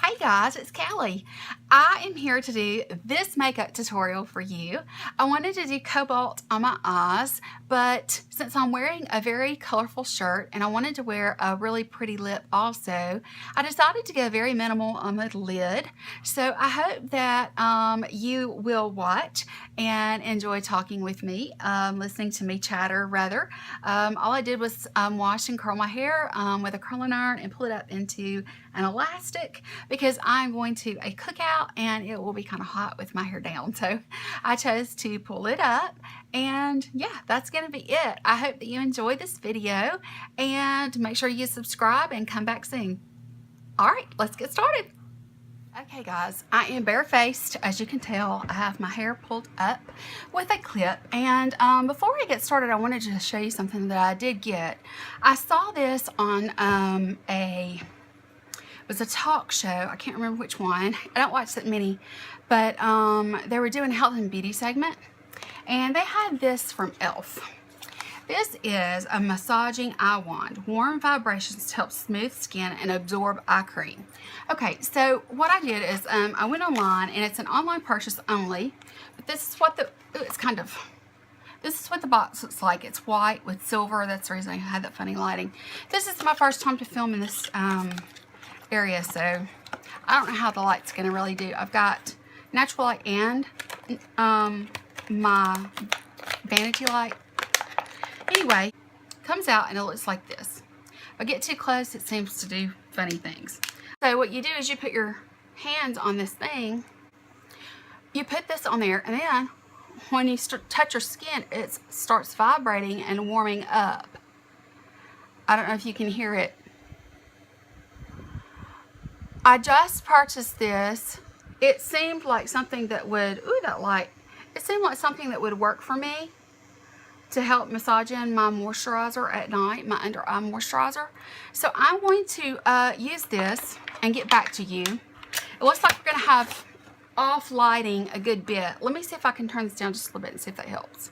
Hey guys, it's Kelly. I am here to do this makeup tutorial for you. I wanted to do cobalt on my eyes, but since I'm wearing a very colorful shirt and I wanted to wear a really pretty lip also, I decided to go very minimal on the lid. So I hope that you will watch and enjoy talking with me, listening to me chatter rather. All I did was wash and curl my hair with a curling iron and pull it up into an elastic because I'm going to a cookout and it will be kind of hot with my hair down. So I chose to pull it up, and yeah, that's going to be it. I hope that you enjoyed this video and make sure you subscribe and come back soon. All right, let's get started. Okay guys, I am barefaced. As you can tell, I have my hair pulled up with a clip, and before we get started, I wanted to show you something that I did get. I saw this on it was a talk show. I can't remember which one. I don't watch that many, but they were doing a health and beauty segment, and they had this from e.l.f. This is a massaging eye wand. Warm vibrations to help smooth skin and absorb eye cream. Okay, so what I did is I went online, and it's an online purchase only, but this is what this is what the box looks like. It's white with silver. That's the reason I had that funny lighting. This is my first time to film in this area, so I don't know how the light's gonna really do. I've got natural light and my vanity light. Anyway, comes out and it looks like this. If I get too close, it seems to do funny things. So what you do is you put your hands on this thing, you put this on there, and then when you touch your skin, it starts vibrating and warming up. I don't know if you can hear it. I just purchased this. It seemed like something that would, ooh, that light. It seemed like something that would work for me to help massage in my moisturizer at night, my under eye moisturizer. So I'm going to use this and get back to you. It looks like we're gonna have off lighting a good bit. Let me see if I can turn this down just a little bit and see if that helps.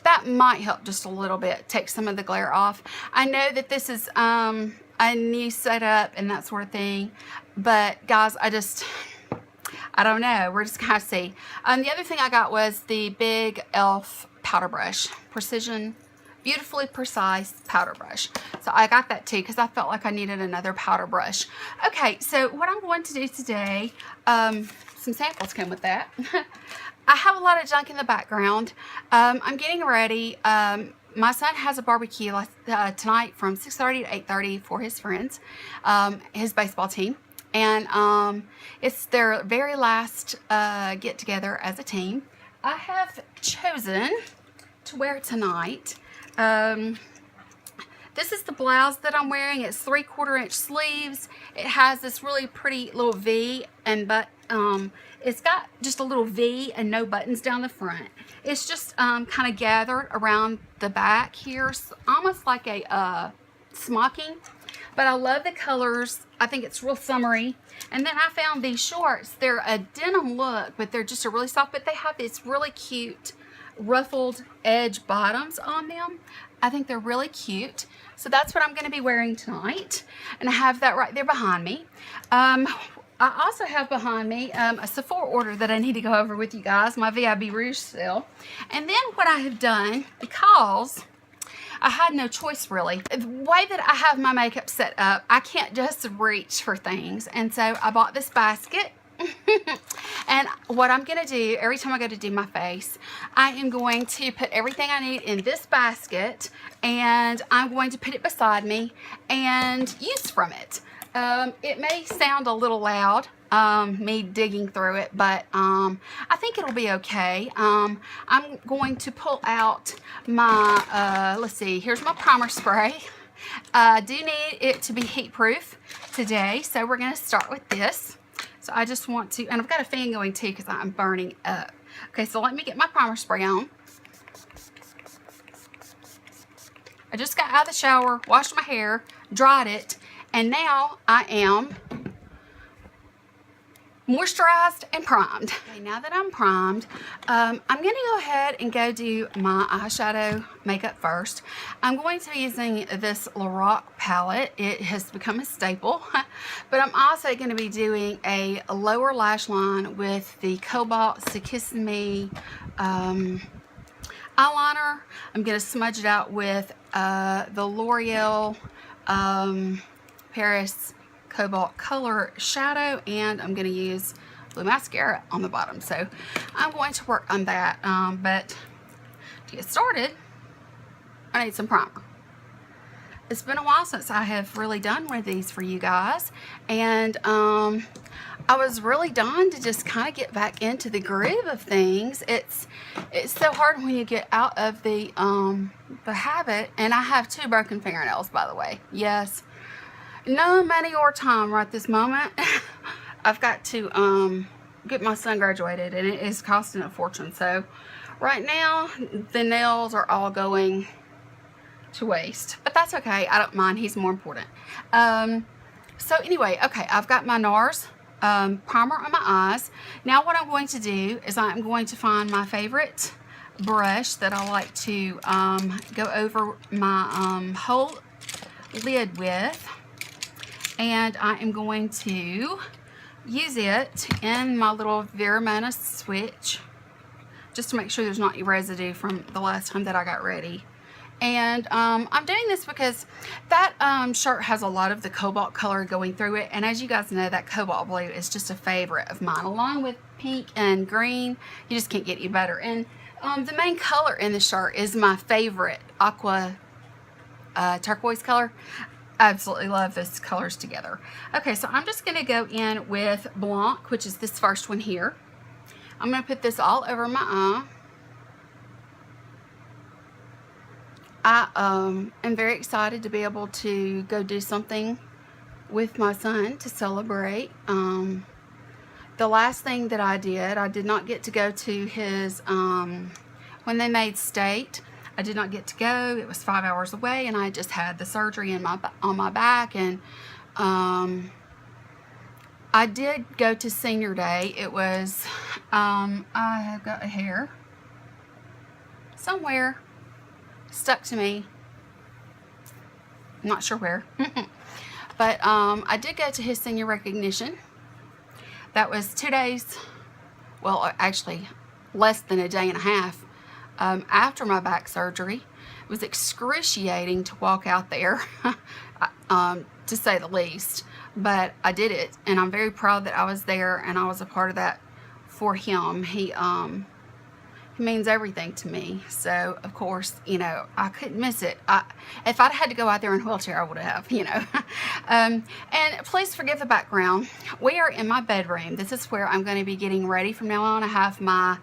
That might help just a little bit, take some of the glare off. I know that this is a new setup and that sort of thing, but guys, I don't know. We're just gonna see. The other thing I got was the big e.l.f. powder brush, precision, beautifully precise powder brush. So I got that too because I felt like I needed another powder brush. Okay, so what I'm going to do today, some samples came with that. I have a lot of junk in the background. I'm getting ready. My son has a barbecue tonight from 6:30 to 8:30 for his friends, his baseball team. And it's their very last get-together as a team. I have chosen to wear tonight. This is the blouse that I'm wearing. It's 3/4 inch sleeves. It has this really pretty little V, it's got just a little V and no buttons down the front. It's just kind of gathered around the back here, almost like a smocking. But I love the colors. I think it's real summery. And then I found these shorts. They're a denim look, but they're just a really soft, but they have these really cute ruffled edge bottoms on them. I think they're really cute. So that's what I'm going to be wearing tonight. And I have that right there behind me. I also have behind me a Sephora order that I need to go over with you guys, my VIB Rouge sale. And then what I have done, because I had no choice really. The way that I have my makeup set up, I can't just reach for things. And so I bought this basket. And what I'm going to do, every time I go to do my face, I am going to put everything I need in this basket, and I'm going to put it beside me and use from it. It may sound a little loud, me digging through it, but I think it'll be okay. I'm going to pull out my, let's see, here's my primer spray. I do need it to be heat proof today, so we're going to start with this. So I just want to, and I've got a fan going too because I'm burning up. Okay, so let me get my primer spray on. I just got out of the shower, washed my hair, dried it, and now I am moisturized and primed. Okay, now that I'm primed, I'm going to go ahead and go do my eyeshadow makeup first. I'm going to be using this Lorac palette. It has become a staple, but I'm also going to be doing a lower lash line with the Cobalt So Kiss Me eyeliner. I'm going to smudge it out with the L'Oreal Paris Cobalt Color Shadow, and I'm going to use blue mascara on the bottom. So I'm going to work on that, but to get started, I need some primer. It's been a while since I have really done one of these for you guys, and I was really dying to just kind of get back into the groove of things. It's so hard when you get out of the habit, and I have 2 broken fingernails, by the way. Yes. No money or time right this moment. I've got to get my son graduated, and it is costing a fortune. So right now the nails are all going to waste, but that's okay. I don't mind. He's more important. So anyway, okay, I've got my NARS primer on my eyes. Now what I'm going to do is I'm going to find my favorite brush that I like to go over my whole lid with. And I am going to use it in my little Veramona switch just to make sure there's not any residue from the last time that I got ready. And I'm doing this because that shirt has a lot of the cobalt color going through it, and as you guys know, that cobalt blue is just a favorite of mine, along with pink and green. You just can't get any better. And the main color in the shirt is my favorite aqua turquoise color. Absolutely love those colors together. Okay, so I'm just going to go in with Blanc, which is this first one here. I'm going to put this all over my eye. I am very excited to be able to go do something with my son to celebrate. The last thing that I did not get to go to his, when they made state, I did not get to go. It was 5 hours away, and I just had the surgery on my back, and I did go to senior day. It was, I have got a hair somewhere stuck to me. I'm not sure where. But I did go to his senior recognition. That was 2 days, well, actually less than a day and a half after my back surgery. It was excruciating to walk out there, to say the least, but I did it, and I'm very proud that I was there and I was a part of that for him. He means everything to me, so of course, you know, I couldn't miss it. If I'd had to go out there in a wheelchair, I would have, you know. And please forgive the background. We are in my bedroom. This is where I'm going to be getting ready from now on. I have my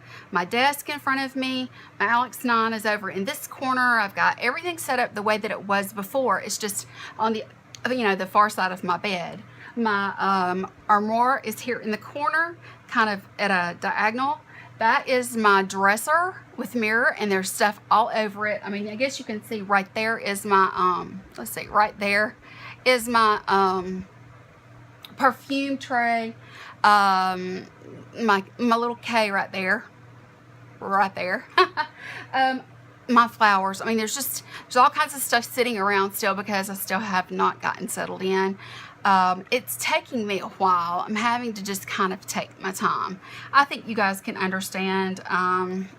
desk in front of me. My Alex 9 is over in this corner. I've got everything set up the way that it was before. It's just on the, you know, the far side of my bed. My armoire is here in the corner, kind of at a diagonal. That is my dresser with mirror, and there's stuff all over it. I mean, I guess you can see right there is my, let's see, right there is my perfume tray, my little K right there, my flowers. I mean, there's all kinds of stuff sitting around still because I still have not gotten settled in. It's taking me a while. I'm having to just kind of take my time. I think you guys can understand,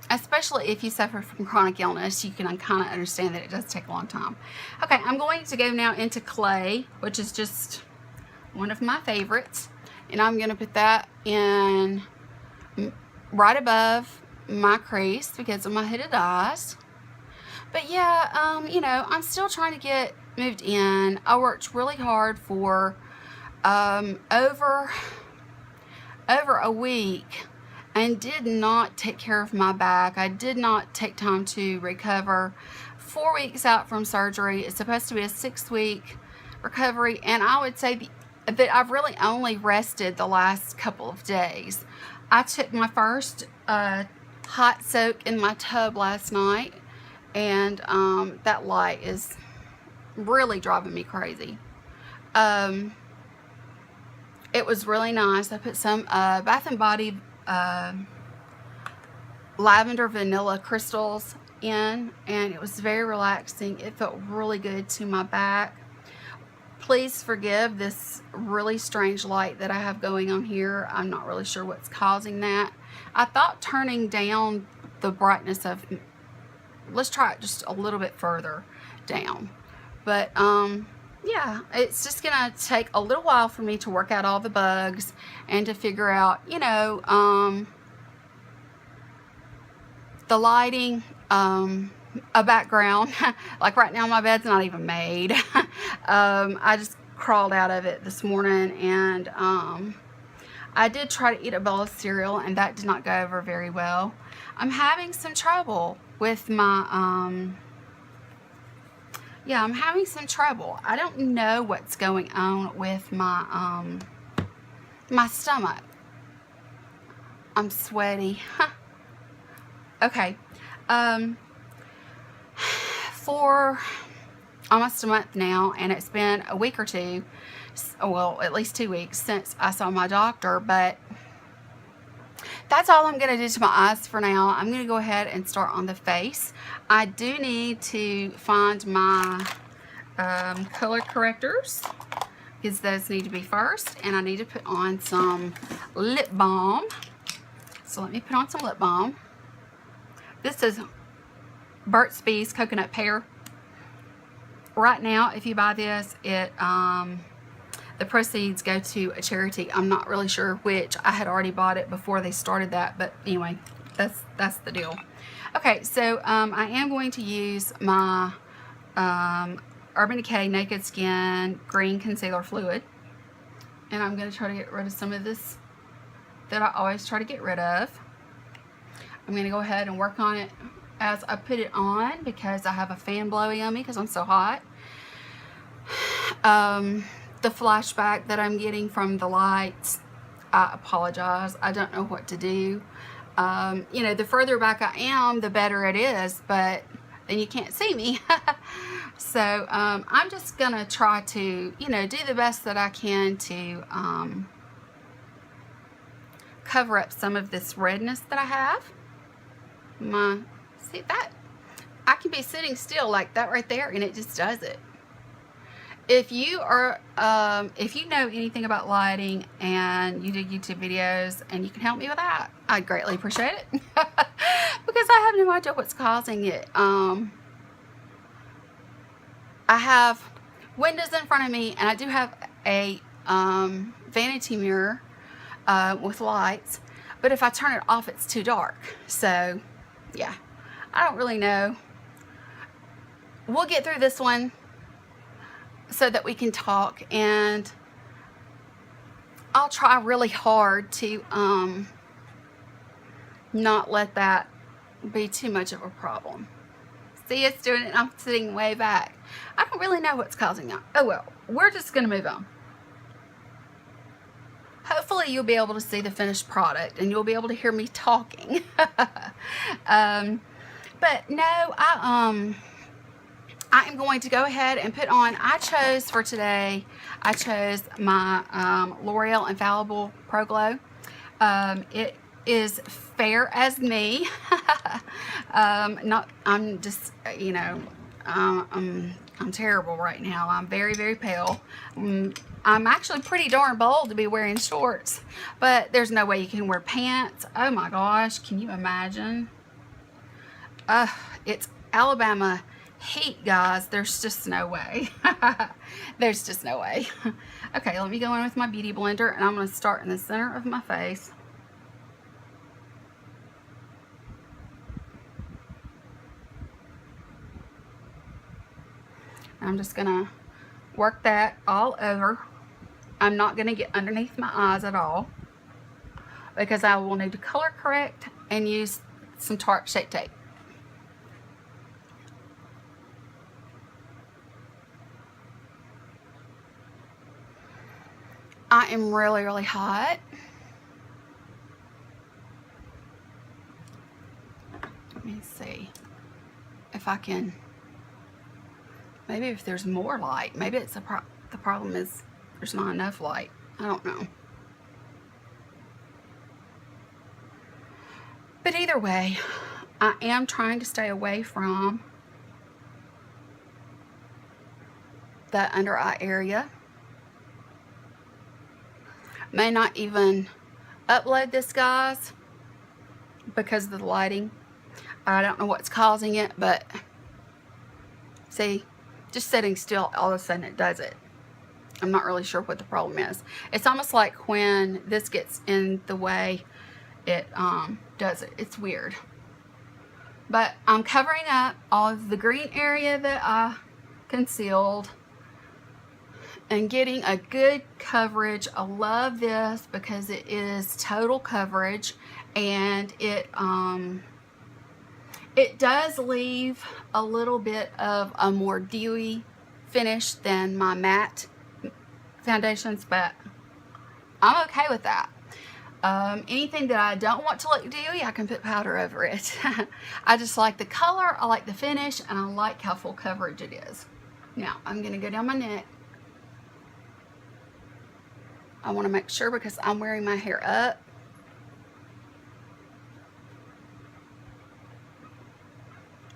especially if you suffer from chronic illness, you can kind of understand that it does take a long time. Okay, I'm going to go now into clay, which is just one of my favorites, and I'm going to put that in right above my crease because of my hooded eyes. But yeah, you know, I'm still trying to get moved in. I worked really hard for over a week and did not take care of my back. I did not take time to recover. 4 weeks out from surgery. It's supposed to be a 6-week recovery, and I would say that I've really only rested the last couple of days. I took my first hot soak in my tub last night, and that light is really driving me crazy. It was really nice. I put some Bath and Body lavender vanilla crystals in, and it was very relaxing. It felt really good to my back. Please forgive this really strange light that I have going on here. I'm not really sure what's causing that. I thought turning down the brightness of, let's try it just a little bit further down. But yeah, it's just gonna take a little while for me to work out all the bugs and to figure out, you know, the lighting, a background. Like right now my bed's not even made. I just crawled out of it this morning, and I did try to eat a bowl of cereal, and that did not go over very well. I'm having some trouble with my yeah, I'm having some trouble. I don't know what's going on with my my stomach. I'm sweaty. Okay. For almost a month now, and it's been a week or two, well, at least 2 weeks since I saw my doctor, but that's all I'm going to do to my eyes for now. I'm going to go ahead and start on the face. I do need to find my color correctors, because those need to be first, and I need to put on some lip balm. So let me put on some lip balm. This is Burt's Bees Coconut Pear. Right now, if you buy this, it the proceeds go to a charity. I'm not really sure which. I had already bought it before they started that, but anyway, that's the deal. Okay, so I am going to use my Urban Decay Naked Skin Green Concealer Fluid, and I'm going to try to get rid of some of this that I always try to get rid of. I'm going to go ahead and work on it as I put it on, because I have a fan blowing on me because I'm so hot. The flashback that I'm getting from the lights, I apologize. I don't know what to do. You know, the further back I am, the better it is, but then you can't see me. So I'm just going to try to, you know, do the best that I can to cover up some of this redness that I have. See that? I can be sitting still like that right there, and it just does it. If you are, if you know anything about lighting and you do YouTube videos and you can help me with that, I'd greatly appreciate it. Because I have no idea what's causing it. I have windows in front of me, and I do have a vanity mirror with lights, but if I turn it off, it's too dark. So yeah, I don't really know. We'll get through this one so that we can talk, and I'll try really hard to not let that be too much of a problem. See, it's doing it. I'm sitting way back. I don't really know what's causing that. Oh well, we're just gonna move on. Hopefully you'll be able to see the finished product and you'll be able to hear me talking. But no, I am going to go ahead and put on, for today, I chose my L'Oreal Infallible Pro Glow. It is fair as me. I'm just, you know, I'm terrible right now. I'm very, very pale. I'm actually pretty darn bold to be wearing shorts, but there's no way you can wear pants. Oh my gosh, can you imagine? It's Alabama heat, guys. There's just no way. There's just no way. Okay, let me go in with my beauty blender, and I'm going to start in the center of my face. I'm just going to work that all over. I'm not going to get underneath my eyes at all, because I will need to color correct and use some Tarte Shape Tape. I am really, really hot. Let me see if I can, maybe if there's more light. Maybe it's the problem is there's not enough light. I don't know. But either way, I am trying to stay away from the under eye area. May not even upload this, guys, because of the lighting. I don't know what's causing it, but see, just sitting still, all of a sudden it does it. I'm not really sure what the problem is. It's almost like when this gets in the way, it does it. It's weird. But I'm covering up all of the green area that I concealed and getting a good coverage. I love this because it is total coverage, and it does leave a little bit of a more dewy finish than my matte foundations, but I'm okay with that. Anything that I don't want to look dewy, I can put powder over it. I just like the color, I like the finish, and I like how full coverage it is. Now, I'm going to go down my neck. I want to make sure because I'm wearing my hair up.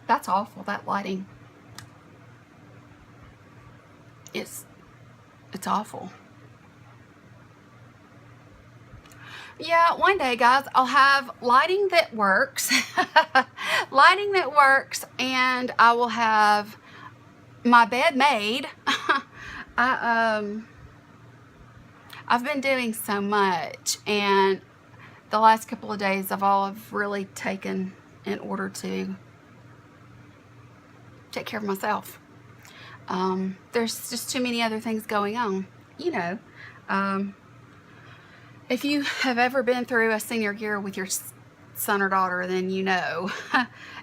That's awful, that lighting. It's awful. Yeah, one day, guys, I'll have lighting that works. Lighting that works, and I will have my bed made. I've been doing so much, and the last couple of days I've really taken in order to take care of myself. There's just too many other things going on, you know. If you have ever been through a senior year with your son or daughter, then you know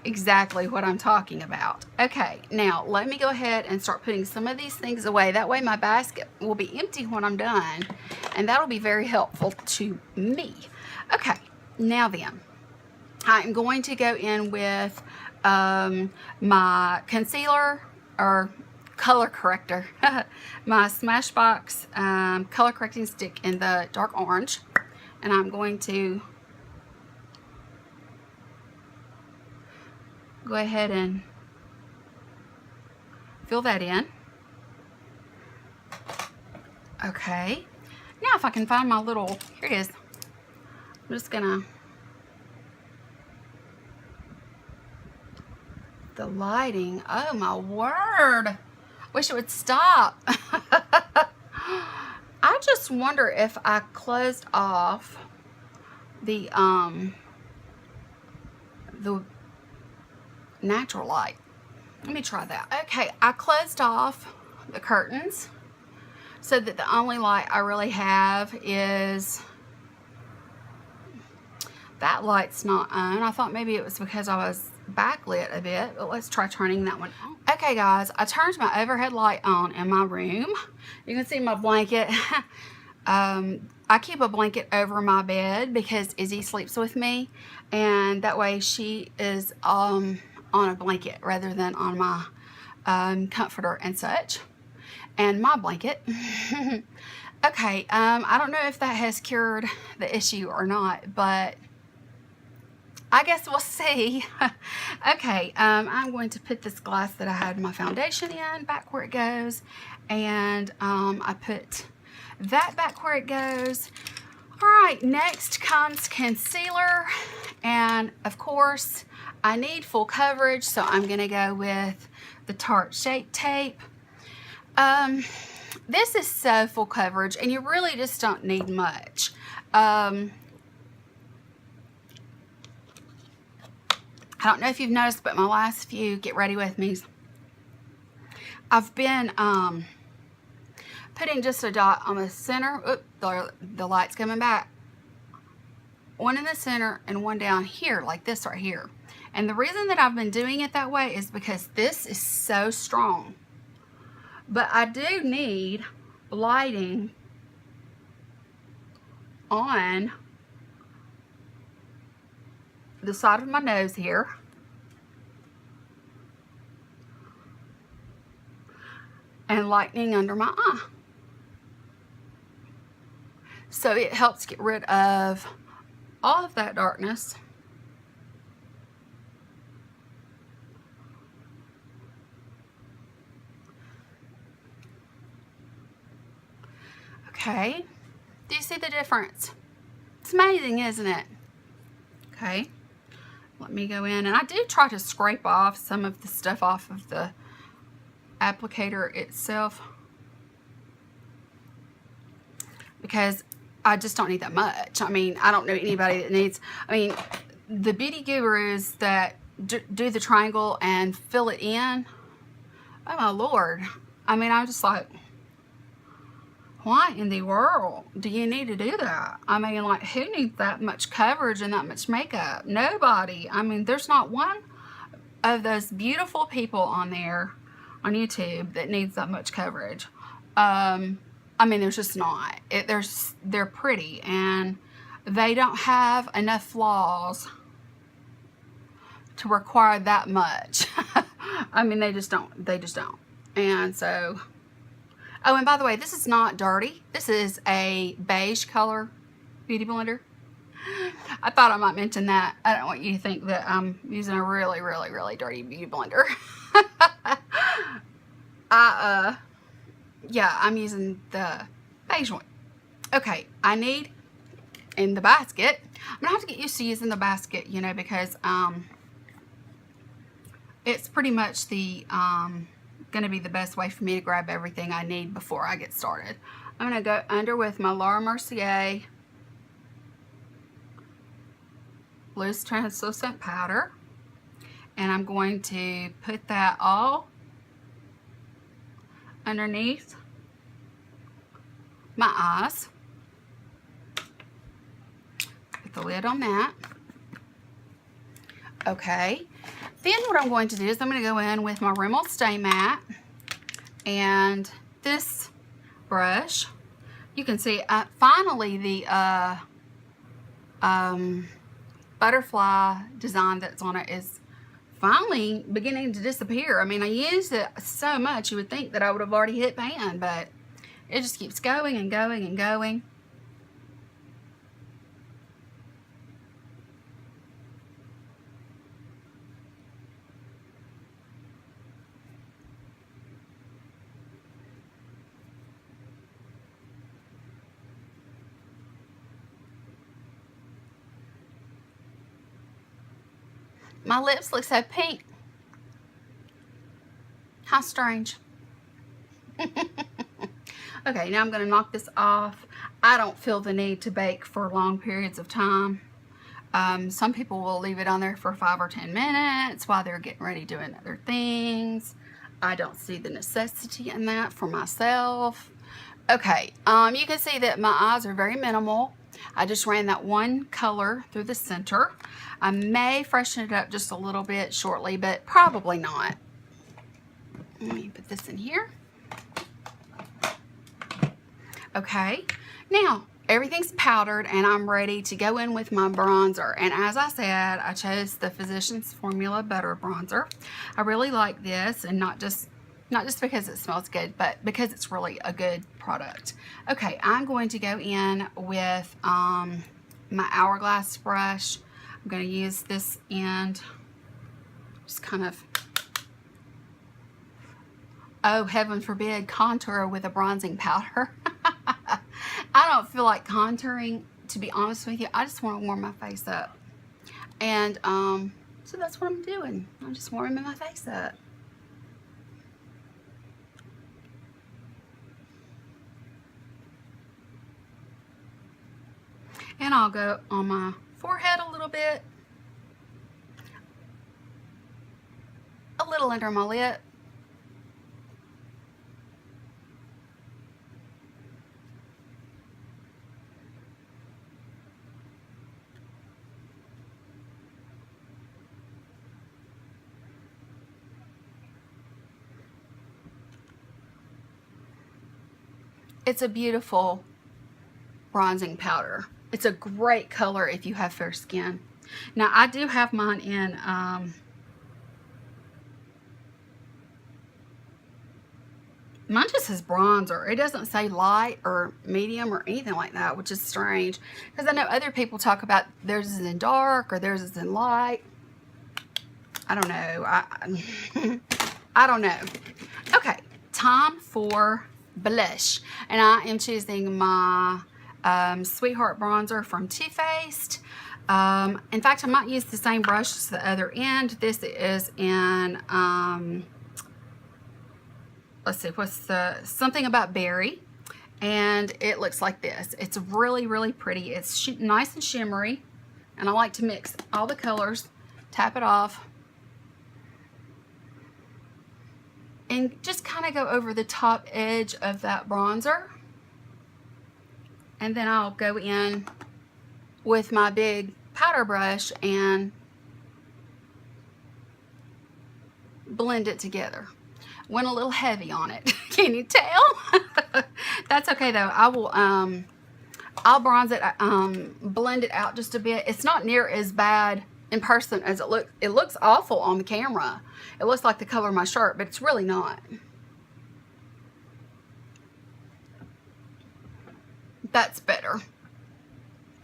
exactly what I'm talking about. Okay, now let me go ahead and start putting some of these things away. That way my basket will be empty when I'm done, and that'll be very helpful to me. Okay, now then, I'm going to go in with my concealer or color corrector, my Smashbox color correcting stick in the dark orange, and I'm going to go ahead and fill that in. Okay, now if I can find my little, here it is, I'm just gonna, the lighting, oh my word, wish it would stop. I just wonder if I closed off the natural light. Let me try that. Okay, I closed off the curtains so that the only light I really have is that light's not on. I thought maybe it was because I was backlit a bit, but let's try turning that one on. Okay guys, I turned my overhead light on in my room. You can see my blanket. I keep a blanket over my bed because Izzy sleeps with me, and that way she is on a blanket rather than on my comforter and such, and my blanket. Okay, I don't know if that has cured the issue or not, but I guess we'll see. Okay, I'm going to put this glass that I had my foundation in back where it goes, and I put that back where it goes. All right, next comes concealer, and of course I need full coverage, so I'm gonna go with the Tarte Shape Tape. This is so full coverage, and you really just don't need much. I don't know if you've noticed, but my last few Get Ready With Me's, I've been putting just a dot on the center. Oop, the light's coming back. One in the center and one down here, like this right here. And the reason that I've been doing it that way is because this is so strong. But I do need lighting on the side of my nose here, and lightening under my eye. So it helps get rid of all of that darkness Okay. Do you see the difference? It's amazing, isn't it? Okay. Let me go in, and I do try to scrape off some of the stuff off of the applicator itself because I just don't need that much. I mean, I don't know anybody that needs, I mean, the beauty gurus that do the triangle and fill it in, oh my Lord. I mean, I'm just like, why in the world do you need to do that? I mean, like, who needs that much coverage and that much makeup? Nobody. I mean, there's not one of those beautiful people on there on YouTube that needs that much coverage. I mean, there's just not. They're pretty, and they don't have enough flaws to require that much. I mean, they just don't. They just don't. And so... Oh, and by the way, this is not dirty. This is a beige color beauty blender. I thought I might mention that. I don't want you to think that I'm using a really, really, really dirty beauty blender. Yeah, I'm using the beige one. Okay, I need, in the basket, I'm gonna have to get used to using the basket, you know, because it's pretty much the gonna be the best way for me to grab everything I need before I get started. I'm gonna go under with my Laura Mercier loose translucent powder, and I'm going to put that all underneath my eyes. Put the lid on that. Okay. Then what I'm going to do is I'm going to go in with my Rimmel Stay Matte and this brush. You can see finally the butterfly design that's on it is finally beginning to disappear. I mean, I used it so much you would think that I would have already hit pan, but it just keeps going and going and going. My lips look so pink. How strange. Okay, now I'm going to knock this off. I don't feel the need to bake for long periods of time. Some people will leave it on there for 5 or 10 minutes while they're getting ready doing other things. I don't see the necessity in that for myself. Okay, you can see that my eyes are very minimal. I just ran that one color through the center. I may freshen it up just a little bit shortly, but probably not. Let me put this in here. Okay, now everything's powdered and I'm ready to go in with my bronzer. And as I said, I chose the Physicians Formula Butter Bronzer. I really like this, and not just because it smells good, but because it's really a good product. Okay, I'm going to go in with my Hourglass brush. I'm going to use this end, just kind of, oh heaven forbid, contour with a bronzing powder. I don't feel like contouring, to be honest with you. I just want to warm my face up. And so that's what I'm doing. I'm just warming my face up. And I'll go on my forehead a little bit, a little under my lip, it's a beautiful bronzing powder. It's a great color if you have fair skin. Now, I do have mine in mine just says bronzer. It doesn't say light or medium or anything like that, which is strange, because I know other people talk about theirs is in dark or theirs is in light. I don't know. I don't know. Okay, time for blush. And I am choosing my Sweetheart bronzer from Too Faced. In fact, I might use the same brush as the other end. This is in, let's see, what's the, something about berry. And it looks like this. It's really, really pretty. It's nice and shimmery. And I like to mix all the colors, tap it off, and just kind of go over the top edge of that bronzer. And then I'll go in with my big powder brush and blend it together. Went a little heavy on it. Can you tell? That's okay though. I will I'll bronze it, blend it out just a bit. It's not near as bad in person as it looks. It looks awful on the camera. It looks like the color of my shirt, but it's really not. That's better.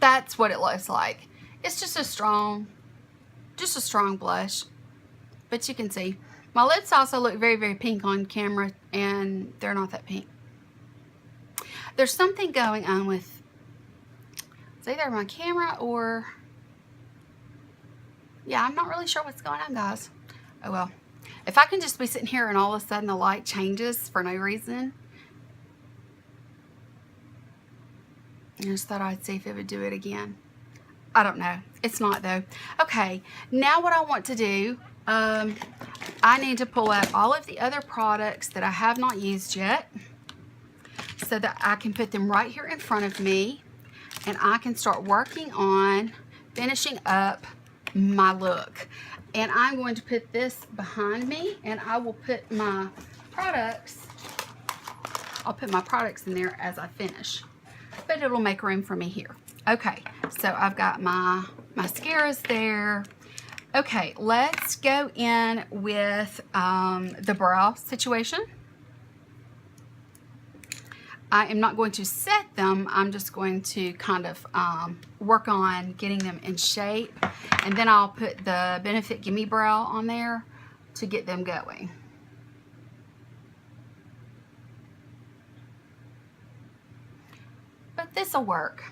That's what it looks like. It's just a strong blush. But you can see my lips also look very, very pink on camera, and they're not that pink. There's something going on with, it's either my camera or, yeah, I'm not really sure what's going on, guys. Oh well. If I can just be sitting here and all of a sudden the light changes for no reason. I just thought I'd see if it would do it again. I don't know. It's not though. Okay, now what I want to do, I need to pull out all of the other products that I have not used yet so that I can put them right here in front of me, and I can start working on finishing up my look. And I'm going to put this behind me, and I will put my products, I'll put my products in there as I finish, but it'll make room for me here. Okay, so I've got my mascaras there. Okay, let's go in with the brow situation. I am not going to set them. I'm just going to kind of work on getting them in shape. And then I'll put the Benefit Gimme Brow on there to get them going. But this will work.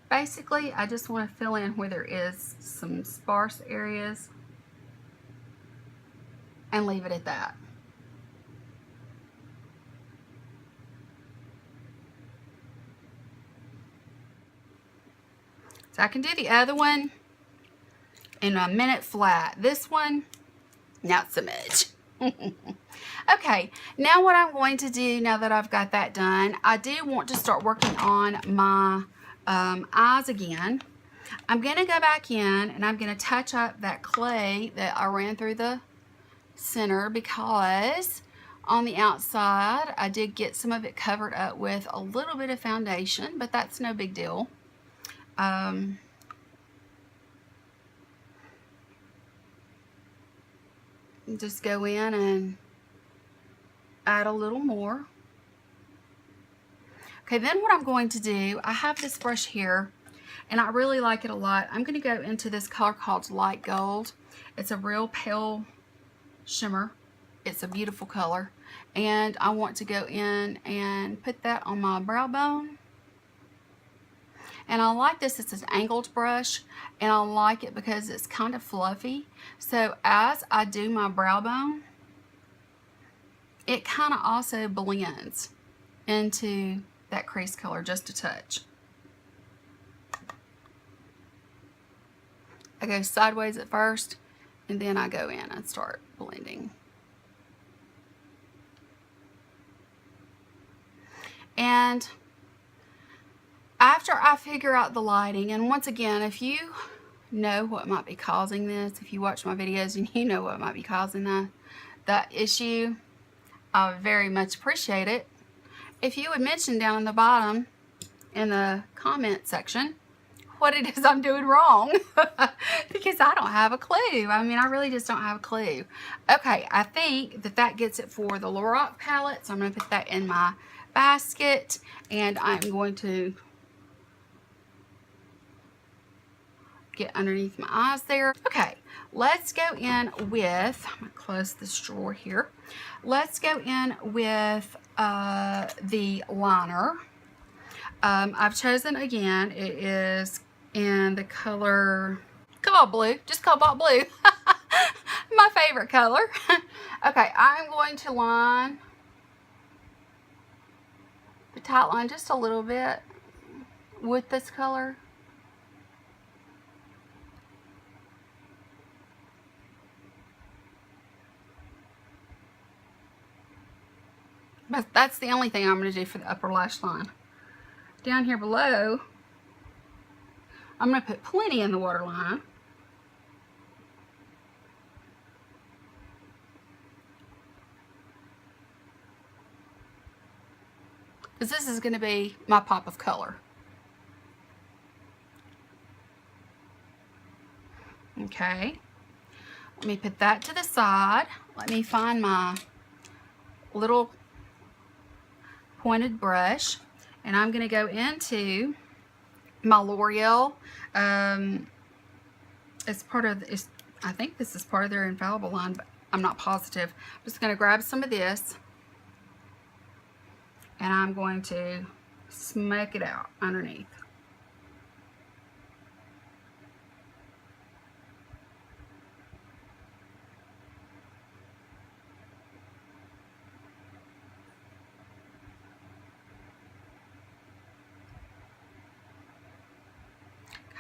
Basically, I just want to fill in where there is some sparse areas and leave it at that. So I can do the other one in a minute flat. This one, not so much. Okay, now what I'm going to do now that I've got that done, I do want to start working on my eyes again. I'm going to go back in and I'm going to touch up that clay that I ran through the center, because on the outside I did get some of it covered up with a little bit of foundation, but that's no big deal. Just go in and add a little more. Okay, then what I'm going to do, I have this brush here and I really like it a lot. I'm going to go into this color called Light Gold. It's a real pale shimmer. It's a beautiful color, and I want to go in and put that on my brow bone. And I like this. It's an angled brush, and I like it because it's kind of fluffy. So as I do my brow bone, it kind of also blends into that crease color just a touch. I go sideways at first, and then I go in and start blending. And after I figure out the lighting, and once again, if you know what might be causing this, if you watch my videos and you know what might be causing that issue, I would very much appreciate it if you would mention down in the bottom in the comment section what it is I'm doing wrong, because I don't have a clue. I mean, I really just don't have a clue. Okay, I think that gets it for the Lorac palette, so I'm going to put that in my basket, and I'm going to get underneath my eyes there. Okay, let's go in with, I'm going to close this drawer here. Let's go in with the liner. I've chosen, again, it is in the color Cobalt Blue, just Cobalt Blue. My favorite color. Okay, I'm going to line the tight line just a little bit with this color. But that's the only thing I'm going to do for the upper lash line. Down here below, I'm going to put plenty in the waterline. Because this is going to be my pop of color. Okay. Let me put that to the side. Let me find my little pointed brush, and I'm going to go into my L'Oreal. It's part of, I think this is part of their infallible line, but I'm not positive. I'm just going to grab some of this, and I'm going to smoke it out underneath.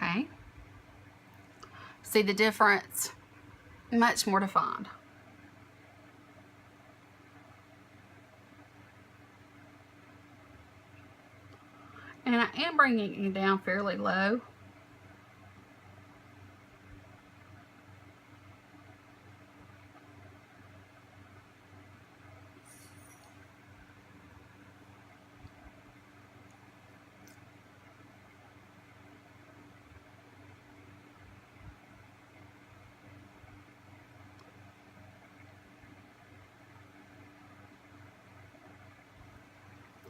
Okay. See the difference? Much more defined. And I am bringing it down fairly low.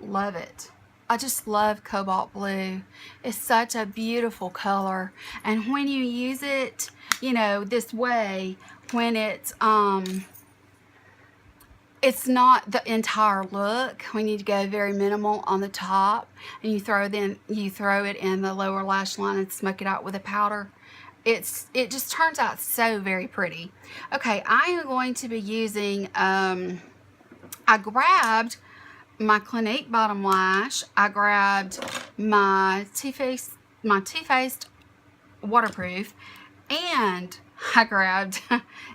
Love it. I just love cobalt blue. It's such a beautiful color, and when you use it, you know, this way, when it's not the entire look, when you go very minimal on the top and you throw it in the lower lash line and smoke it out with a powder, it just turns out so very pretty. Okay, I am going to be using I grabbed my Clinique bottom lash. I grabbed my Too Faced waterproof, and I grabbed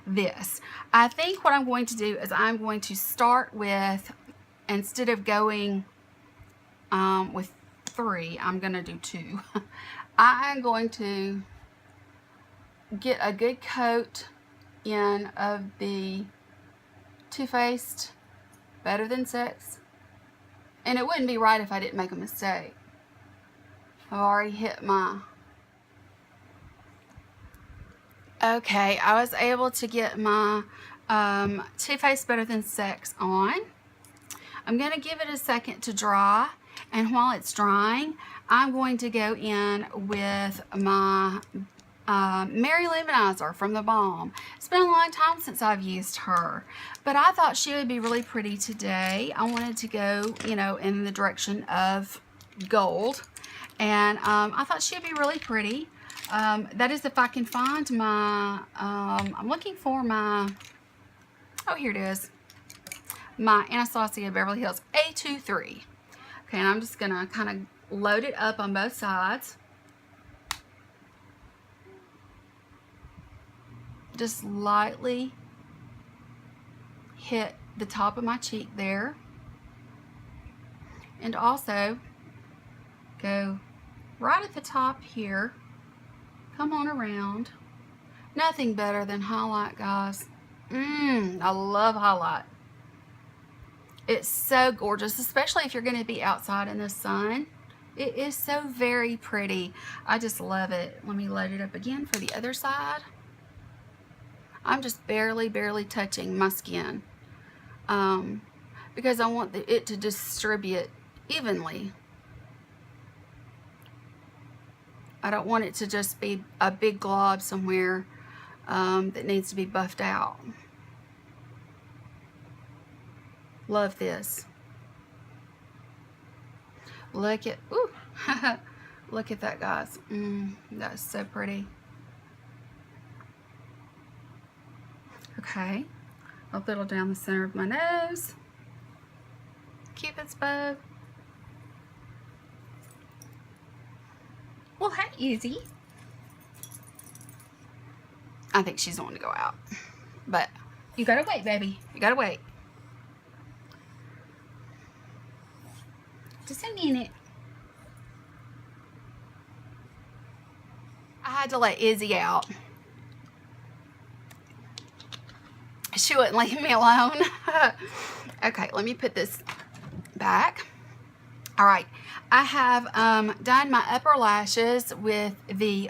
this. I think what I'm going to do is I'm going to start with, instead of going with 3, I'm going to do 2. I'm going to get a good coat in of the Too Faced Better Than Sex. And it wouldn't be right if I didn't make a mistake. I've already hit my... Okay, I was able to get my Too Faced Better Than Sex on. I'm going to give it a second to dry. And while it's drying, I'm going to go in with my Mary Luminizer from the Balm. It's been a long time since I've used her, but I thought she would be really pretty today. I wanted to go, you know, in the direction of gold, and I thought she'd be really pretty. That is if I can find my, I'm looking for my, oh, here it is, my Anastasia Beverly Hills A23. Okay, and I'm just gonna kind of load it up on both sides. Just lightly hit the top of my cheek there, and also go right at the top here, come on around. Nothing better than highlight, guys. I love highlight. It's so gorgeous, especially if you're going to be outside in the sun. It is so very pretty. I just love it. Let me load it up again for the other side. I'm just barely touching my skin because I want it to distribute evenly. I don't want it to just be a big glob somewhere that needs to be buffed out. Love this. Look at, ooh, look at that, guys. That's so pretty. Okay, a little down the center of my nose. Cupid's bow. Well, hey, easy. I think she's wanting to go out, but you gotta wait, baby. You gotta wait. Just a minute. I had to let Izzy out. She wouldn't leave me alone. Okay, let me put this back. All right, I have done my upper lashes with the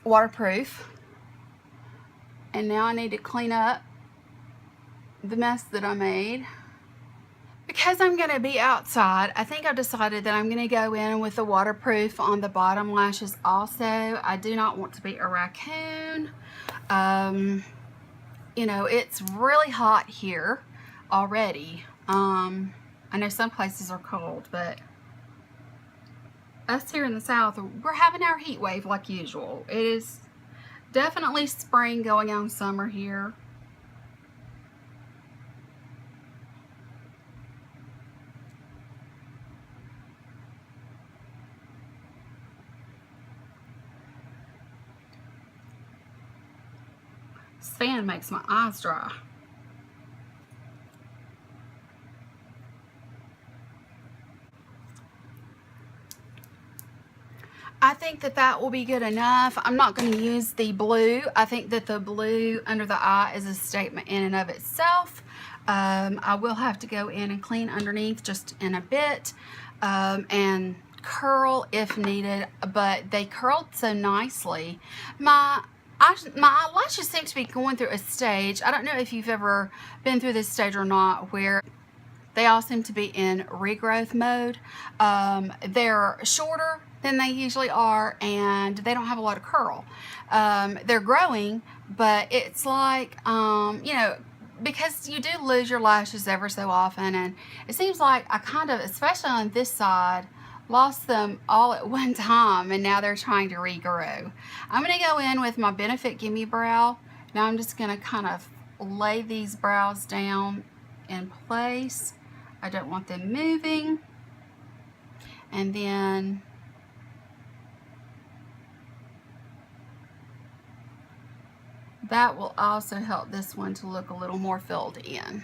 waterproof, and now I need to clean up the mess that I made. Because I'm going to be outside, I think I've decided that I'm going to go in with the waterproof on the bottom lashes also. I do not want to be a raccoon. You know, it's really hot here already. I know some places are cold, but us here in the South, we're having our heat wave like usual. It is definitely spring going on summer here. This fan makes my eyes dry. I think that that will be good enough. I'm not going to use the blue. I think that the blue under the eye is a statement in and of itself. I will have to go in and clean underneath just in a bit and curl if needed, but they curled so nicely. My eyelashes seem to be going through a stage. I don't know if you've ever been through this stage or not, where they all seem to be in regrowth mode. They're shorter than they usually are, and they don't have a lot of curl. They're growing, but it's like, you know, because you do lose your lashes ever so often, and it seems like I kind of, especially on this side, lost them all at one time, and now they're trying to regrow. I'm going to go in with my Benefit Gimme Brow. Now I'm just going to kind of lay these brows down in place. I don't want them moving. And then that will also help this one to look a little more filled in.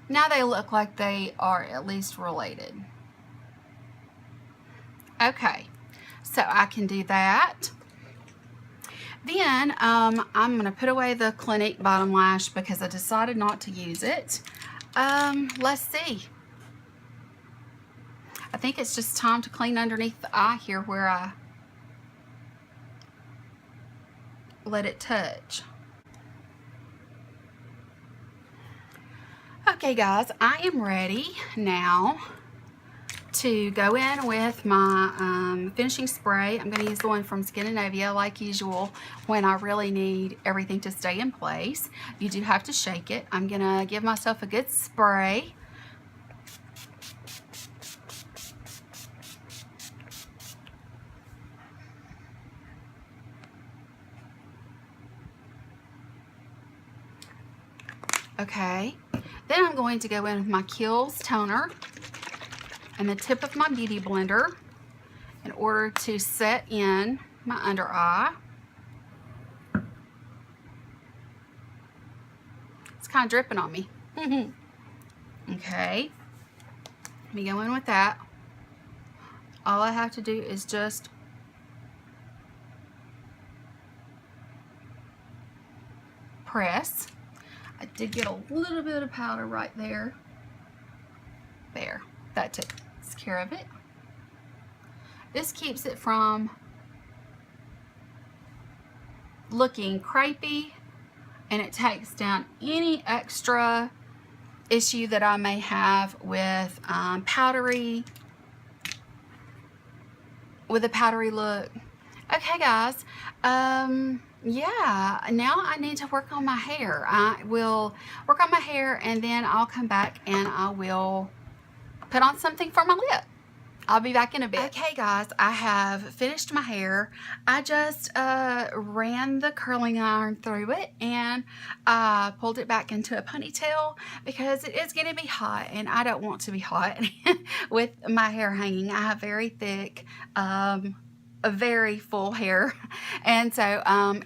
Now they look like they are at least related. Okay, so I can do that. Then I'm going to put away the Clinique bottom lash because I decided not to use it. Let's see. I think it's just time to clean underneath the eye here where I let it touch. Okay guys, I am ready now to go in with my finishing spray. I'm going to use the one from Scandinavia like usual when I really need everything to stay in place. You do have to shake it. I'm going to give myself a good spray. Okay, then I'm going to go in with my Kiehl's toner and the tip of my beauty blender in order to set in my under eye. It's kind of dripping on me. Okay, let me go in with that. All I have to do is just press. I did get a little bit of powder right there. There, that takes care of it. This keeps it from looking crepey, and it takes down any extra issue that I may have with a powdery look. Okay, guys. Yeah, now I need to work on my hair. I will work on my hair and then I'll come back and I will put on something for my lip. I'll be back in a bit. Okay, guys, I have finished my hair. I just ran the curling iron through it and pulled it back into a ponytail because it is going to be hot and I don't want to be hot with my hair hanging. I have very thick, a very full hair, and so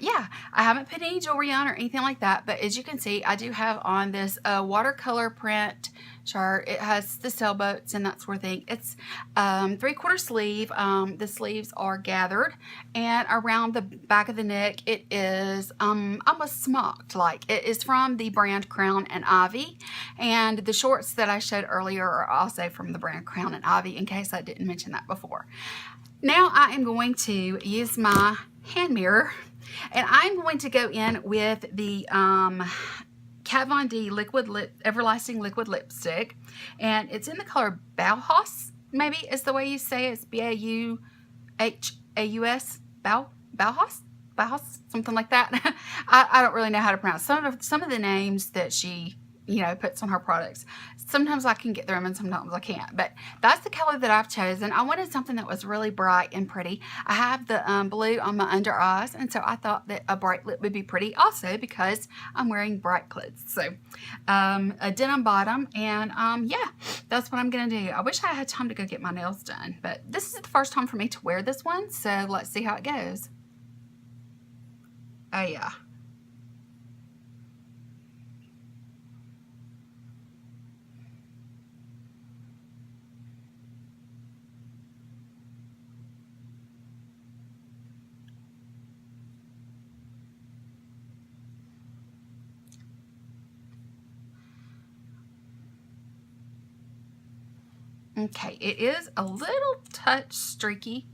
yeah, I haven't put any jewelry on or anything like that, but as you can see, I do have on this watercolor print shirt. It has the sailboats and that sort of thing. It's 3/4 sleeve. The sleeves are gathered, and around the back of the neck it is almost smocked. Like, it is from the brand Crown and Ivy, and the shorts that I showed earlier are also from the brand Crown and Ivy, in case I didn't mention that before. Now I am going to use my hand mirror, and I'm going to go in with the Kat Von D Everlasting Liquid Lipstick, and it's in the color Bauhaus, maybe is the way you say it. It's B-A-U-H-A-U-S, Bauhaus, something like that. I don't really know how to pronounce some of the names that she, you know, puts on her products. Sometimes I can get them and sometimes I can't, but that's the color that I've chosen. I wanted something that was really bright and pretty. I have the blue on my under eyes, and so I thought that a bright lip would be pretty also because I'm wearing bright clothes. So a denim bottom, and yeah, that's what I'm gonna do. I wish I had time to go get my nails done, but this is the first time for me to wear this one, so let's see how it goes. Oh yeah. Okay, it is a little touch streaky.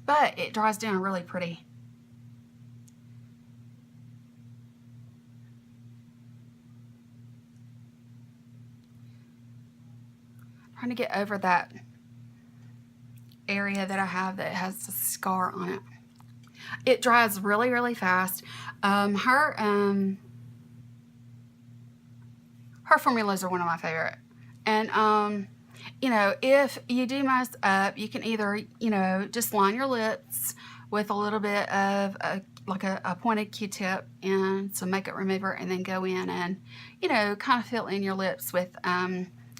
But it dries down really pretty. Trying to get over that area that I have that has a scar on it. It dries really, really fast. Her formulas are one of my favorite. And you know, if you do mess up, you can either, you know, just line your lips with a little bit of like a pointed Q-tip and some makeup remover, and then go in and, you know, kind of fill in your lips with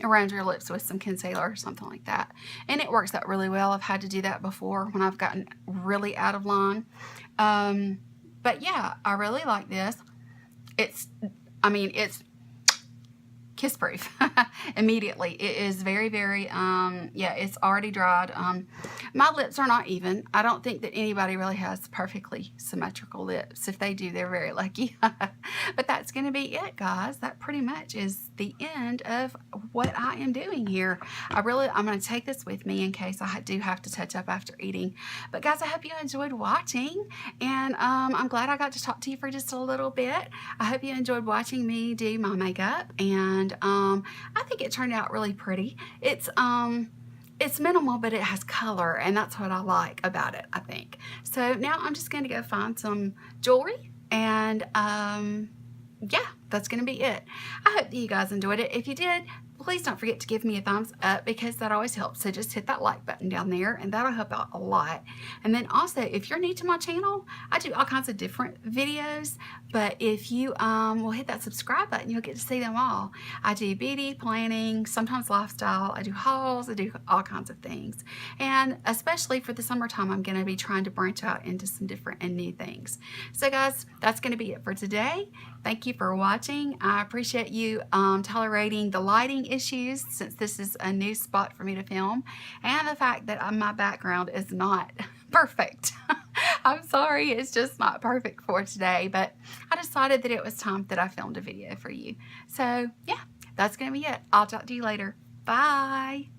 around your lips with some concealer or something like that, and it works out really well. I've had to do that before when I've gotten really out of line. But yeah, I really like this. I mean, it's kiss proof immediately. It is very, very yeah, it's already dried. My lips are not even. I don't think that anybody really has perfectly symmetrical lips. If they do, they're very lucky. But that's going to be it, guys. That pretty much is the end of what I am doing here. I'm going to take this with me in case I do have to touch up after eating. But guys, I hope you enjoyed watching, and I'm glad I got to talk to you for just a little bit. I hope you enjoyed watching me do my makeup, and I think it turned out really pretty. It's minimal, but it has color, and that's what I like about it, I think. So now I'm just going to go find some jewelry, and yeah, that's going to be it. I hope that you guys enjoyed it. If you did, please don't forget to give me a thumbs up, because that always helps. So just hit that like button down there, and that'll help out a lot. And then also, if you're new to my channel, I do all kinds of different videos, but if you will hit that subscribe button, you'll get to see them all. I do beauty, planning, sometimes lifestyle, I do hauls, I do all kinds of things. And especially for the summertime, I'm going to be trying to branch out into some different and new things. So guys, that's going to be it for today. Thank you for watching. I appreciate you tolerating the lighting issues, since this is a new spot for me to film, and the fact that my background is not perfect. I'm sorry, it's just not perfect for today, but I decided that it was time that I filmed a video for you. So yeah, that's gonna be it. I'll talk to you later. Bye.